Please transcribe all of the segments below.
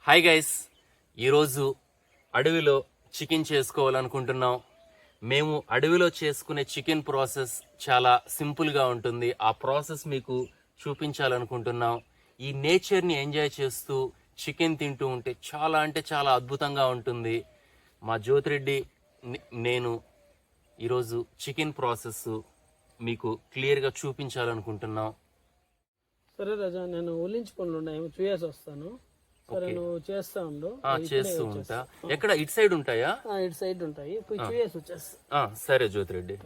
Hi guys, ఈరోజు అడవిలో chicken చేసుకోవాలనుకుంటున్నాం. మేము అడవిలో చేసుకునే చికెన్ ప్రాసెస్ చాలా సింపుల్గా ఉంటుంది. ఆ ప్రాసెస్ మీకు చూపించాలనుకుంటున్నాం. ఈ నేచర్ని ఎంజాయ్ చేస్తూ చికెన్ తింటూ ఉంటే చాలా అంటే చాలా అద్భుతంగా ఉంటుంది. మా జ్యోతిరెడ్డి నేను ఈరోజు చికెన్ ప్రాసెస్ మీకు క్లియర్గా చూపించాలనుకుంటున్నాం. సరే రాజా, నేను ఒలించి పనులు ఉన్నాయి, చూయేసి వస్తాను. సరే, నువ్వు చేస్తా ఉండు. చేస్తూ ఉంటా. ఎక్కడ ఇటు సైడ్ ఉంటాయా? ఇటు సైడ్ ఉంటాయి, పోయి చూయేసి వచ్చేస్తా. సరే జ్యోతిరెడ్డి.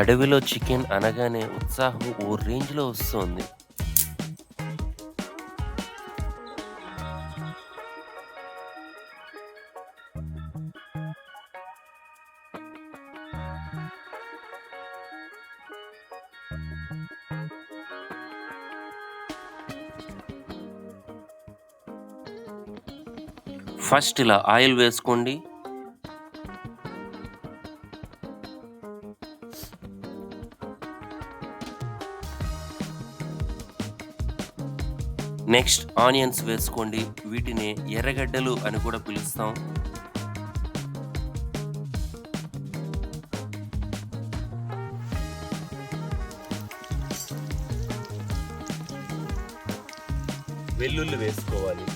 అడవిలో చికెన్ అనగానే ఉత్సాహం ఓ రేంజ్లో వస్తుంది. ఫస్ట్ ఇలా ఆయిల్ వేసుకోండి. నెక్స్ట్ ఆనియన్స్ వేసుకోండి. వీటిని ఎర్రగడ్డలు అని కూడా పిలుస్తాం. వెల్లుల్లి వేసుకోవాలి.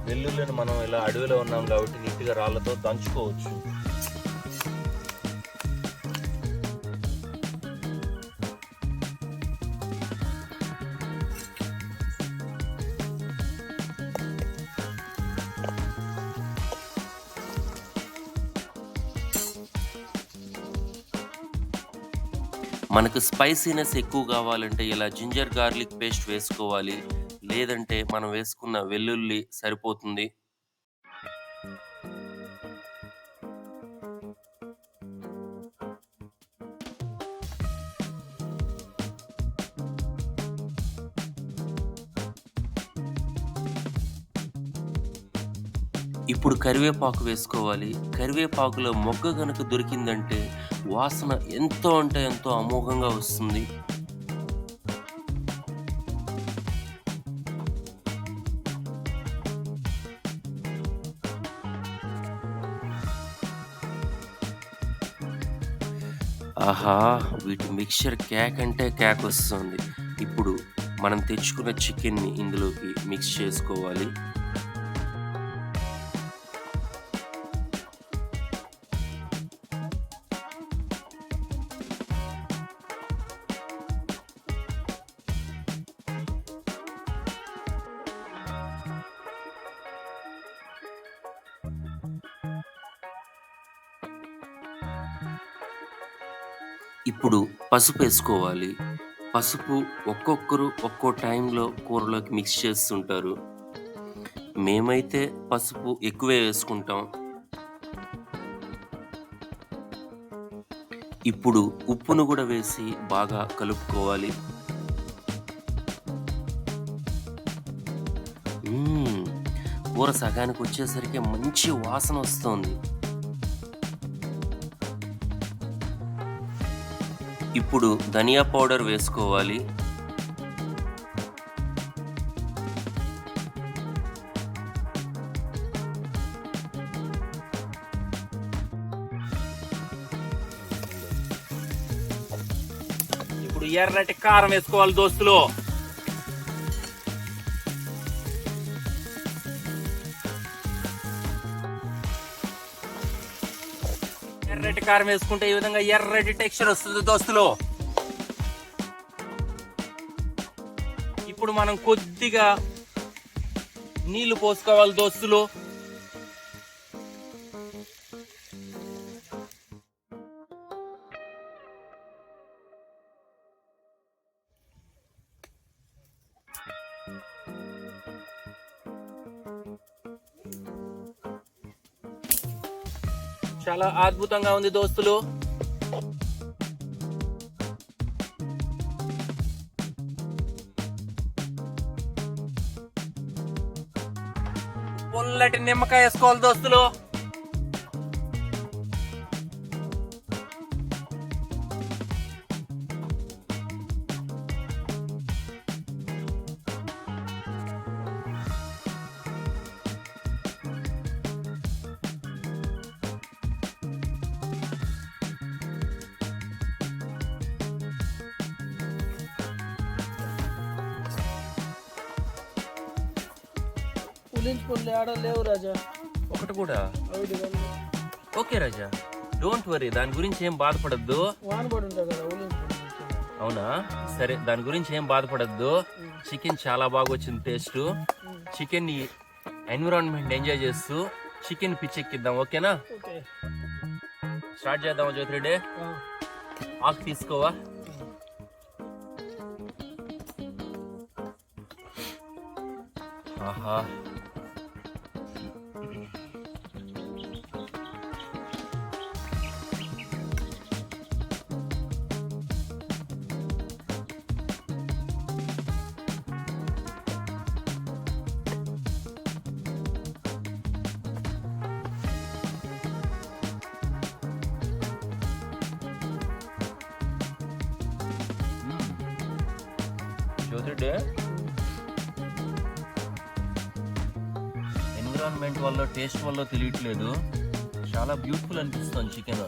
వెల్లుల్లిని మనం ఇలా అడవిలో ఉన్నాం కాబట్టి నీట్గా రాళ్ళతో దంచుకోవచ్చు. మనకు స్పైసీనెస్ ఎక్కువ కావాలంటే ఇలా జింజర్ గార్లిక్ పేస్ట్ వేసుకోవాలి, లేదంటే మనం వేసుకున్న వెల్లుల్లి సరిపోతుంది. ఇప్పుడు కరివేపాకు వేసుకోవాలి. కరివేపాకులో మొగ్గ కనుక దొరికిందంటే వాసన ఎంతో అంటే ఎంతో అమోఘంగా వస్తుంది. ఆహా, వీటి మిక్చర్ కేక్ అంటే కేక్ వస్తుంది. ఇప్పుడు మనం తెచ్చుకున్న చికెన్ని ఇందులోకి మిక్స్ చేసుకోవాలి. ఇప్పుడు పసుపు వేసుకోవాలి. పసుపు ఒక్కొక్కరు ఒక్కో టైంలో కూరలోకి మిక్స్ చేస్తుంటారు. మేమైతే పసుపు ఎక్కువే వేసుకుంటాం. ఇప్పుడు ఉప్పును కూడా వేసి బాగా కలుపుకోవాలి. కూర సగానికి వచ్చేసరికి మంచి వాసన వస్తుంది. ఇప్పుడు ధనియా పౌడర్ వేసుకోవాలి. ఇప్పుడు ఎర్రటి కారం వేసుకోవాలి దోస్తులు. ఎర్రటి కారం వేసుకుంటే ఈ విధంగా ఎర్రటి టెక్స్చర్ వస్తుంది దోస్తులు. ఇప్పుడు మనం కొద్దిగా నీళ్లు పోసుకోవాలి దోస్తులు. చాలా అద్భుతంగా ఉంది దోస్తులు. తెల్లటి నిమ్మకాయ వేసుకోవాలి దోస్తులు. ఉల్లించుకోండి, ఆడ లేవు రాజా. ఒకటి కూడా ఒకటి కానీ ఓకే రాజా, డోంట్ వరీ, దాని గురించి ఏం బాధపడద్దు. వాన పడి ఉంటుంది కదా ఉల్లించుకోండి. అవునా, సరే, దాని గురించి ఏం బాధపడద్దు. చికెన్ చాలా బాగా వచ్చింది టేస్ట్. చికెన్ ఎన్విరాన్మెంట్ ఎంజాయ్ చేస్తూ చికెన్ పిచ్చెక్కిద్దాం, ఓకేనా? ఓకే, స్టార్ట్ చేద్దాం. జ్యోతిరెడ్డి, ఆకు తీసుకోవా. ఆహా, జ్యోతిరెడ్డి, ఎన్విరాన్మెంట్ వల్ల టేస్ట్ వల్ల తెలియట్లేదు, చాలా బ్యూటిఫుల్ అనిపిస్తుంది చికెన్.